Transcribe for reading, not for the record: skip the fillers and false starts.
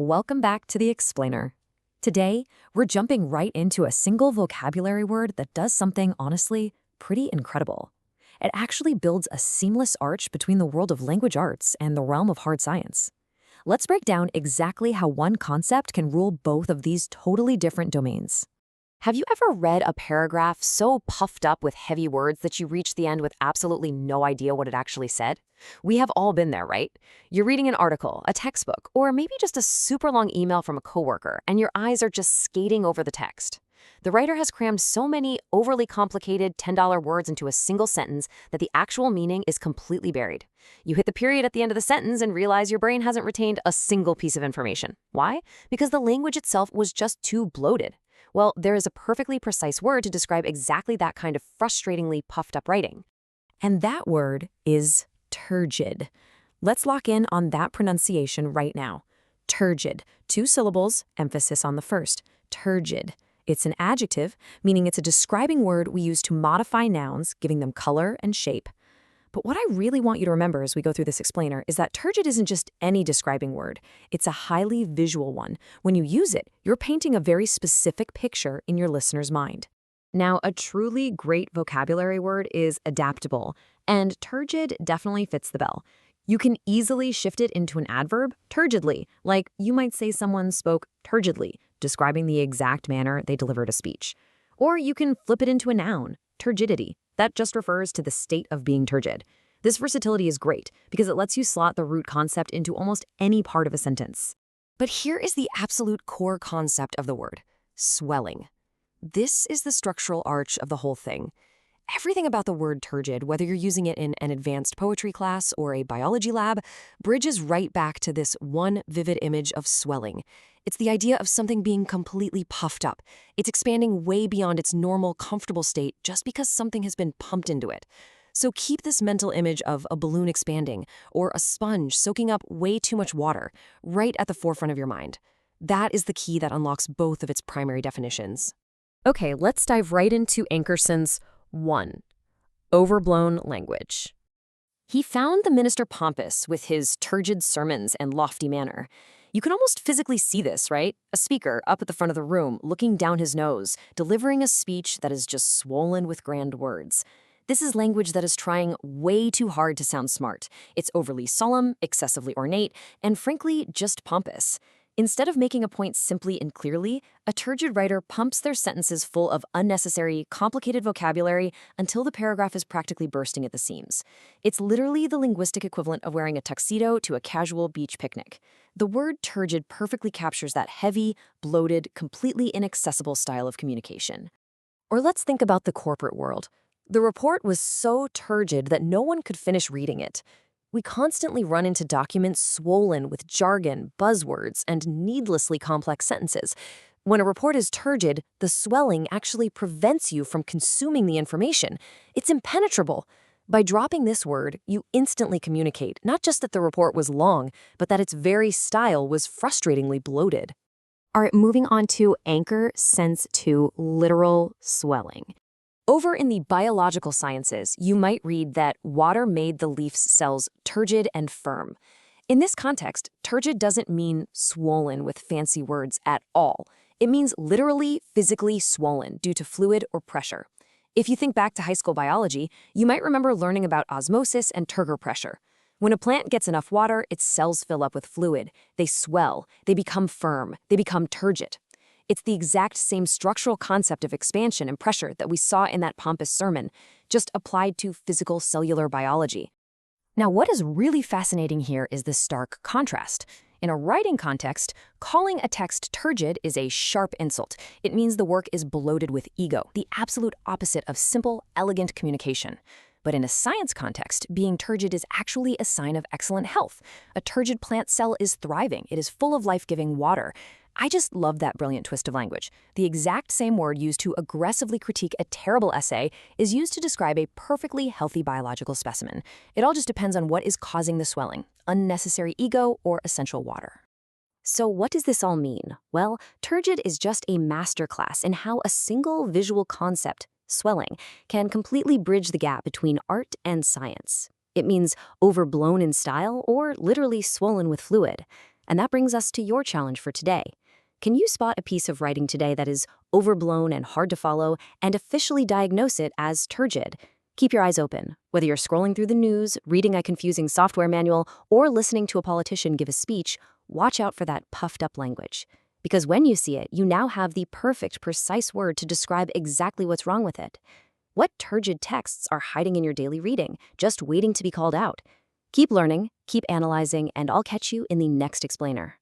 Welcome back to the Explainer. Today, we're jumping right into a single vocabulary word that does something, honestly, pretty incredible. It actually builds a seamless arch between the world of language arts and the realm of hard science. Let's break down exactly how one concept can rule both of these totally different domains. Have you ever read a paragraph so puffed up with heavy words that you reach the end with absolutely no idea what it actually said? We have all been there, right? You're reading an article, a textbook, or maybe just a super long email from a coworker, and your eyes are just skating over the text. The writer has crammed so many overly complicated $10 words into a single sentence that the actual meaning is completely buried. You hit the period at the end of the sentence and realize your brain hasn't retained a single piece of information. Why? Because the language itself was just too bloated. Well, there is a perfectly precise word to describe exactly that kind of frustratingly puffed up writing. And that word is turgid. Let's lock in on that pronunciation right now. Turgid, 2 syllables, emphasis on the first. Turgid. It's an adjective, meaning it's a describing word we use to modify nouns, giving them color and shape. But what I really want you to remember as we go through this explainer is that turgid isn't just any describing word. It's a highly visual one. When you use it, you're painting a very specific picture in your listener's mind. Now, a truly great vocabulary word is adaptable, and turgid definitely fits the bill. You can easily shift it into an adverb, turgidly, like you might say someone spoke turgidly, describing the exact manner they delivered a speech. Or you can flip it into a noun, turgidity. That just refers to the state of being turgid. This versatility is great because it lets you slot the root concept into almost any part of a sentence. But here is the absolute core concept of the word, swelling. This is the structural arch of the whole thing. Everything about the word turgid, whether you're using it in an advanced poetry class or a biology lab, bridges right back to this one vivid image of swelling. It's the idea of something being completely puffed up. It's expanding way beyond its normal, comfortable state just because something has been pumped into it. So keep this mental image of a balloon expanding or a sponge soaking up way too much water right at the forefront of your mind. That is the key that unlocks both of its primary definitions. Okay, let's dive right into Ankerson's 1. Overblown language. He found the minister pompous with his turgid sermons and lofty manner. You can almost physically see this, right? A speaker up at the front of the room, looking down his nose, delivering a speech that is just swollen with grand words. This is language that is trying way too hard to sound smart. It's overly solemn, excessively ornate, and frankly, just pompous. Instead of making a point simply and clearly, a turgid writer pumps their sentences full of unnecessary, complicated vocabulary until the paragraph is practically bursting at the seams. It's literally the linguistic equivalent of wearing a tuxedo to a casual beach picnic. The word turgid perfectly captures that heavy, bloated, completely inaccessible style of communication. Or let's think about the corporate world. The report was so turgid that no one could finish reading it. We constantly run into documents swollen with jargon, buzzwords, and needlessly complex sentences. When a report is turgid, the swelling actually prevents you from consuming the information. It's impenetrable. By dropping this word, you instantly communicate not just that the report was long, but that its very style was frustratingly bloated. All right, moving on to anchor sense to literal swelling. Over in the biological sciences, you might read that water made the leaf's cells turgid and firm. In this context, turgid doesn't mean swollen with fancy words at all. It means literally, physically swollen due to fluid or pressure. If you think back to high school biology, you might remember learning about osmosis and turgor pressure. When a plant gets enough water, its cells fill up with fluid. They swell, they become firm, they become turgid. It's the exact same structural concept of expansion and pressure that we saw in that pompous sermon, just applied to physical cellular biology. Now, what is really fascinating here is the stark contrast. In a writing context, calling a text turgid is a sharp insult. It means the work is bloated with ego, the absolute opposite of simple, elegant communication. But in a science context, being turgid is actually a sign of excellent health. A turgid plant cell is thriving. It is full of life-giving water. I just love that brilliant twist of language. The exact same word used to aggressively critique a terrible essay is used to describe a perfectly healthy biological specimen. It all just depends on what is causing the swelling, unnecessary ego or essential water. So what does this all mean? Well, turgid is just a masterclass in how a single visual concept, swelling, can completely bridge the gap between art and science. It means overblown in style or literally swollen with fluid. And that brings us to your challenge for today. Can you spot a piece of writing today that is overblown and hard to follow and officially diagnose it as turgid? Keep your eyes open. Whether you're scrolling through the news, reading a confusing software manual, or listening to a politician give a speech, watch out for that puffed up language. Because when you see it, you now have the perfect, precise word to describe exactly what's wrong with it. What turgid texts are hiding in your daily reading, just waiting to be called out? Keep learning, keep analyzing, and I'll catch you in the next explainer.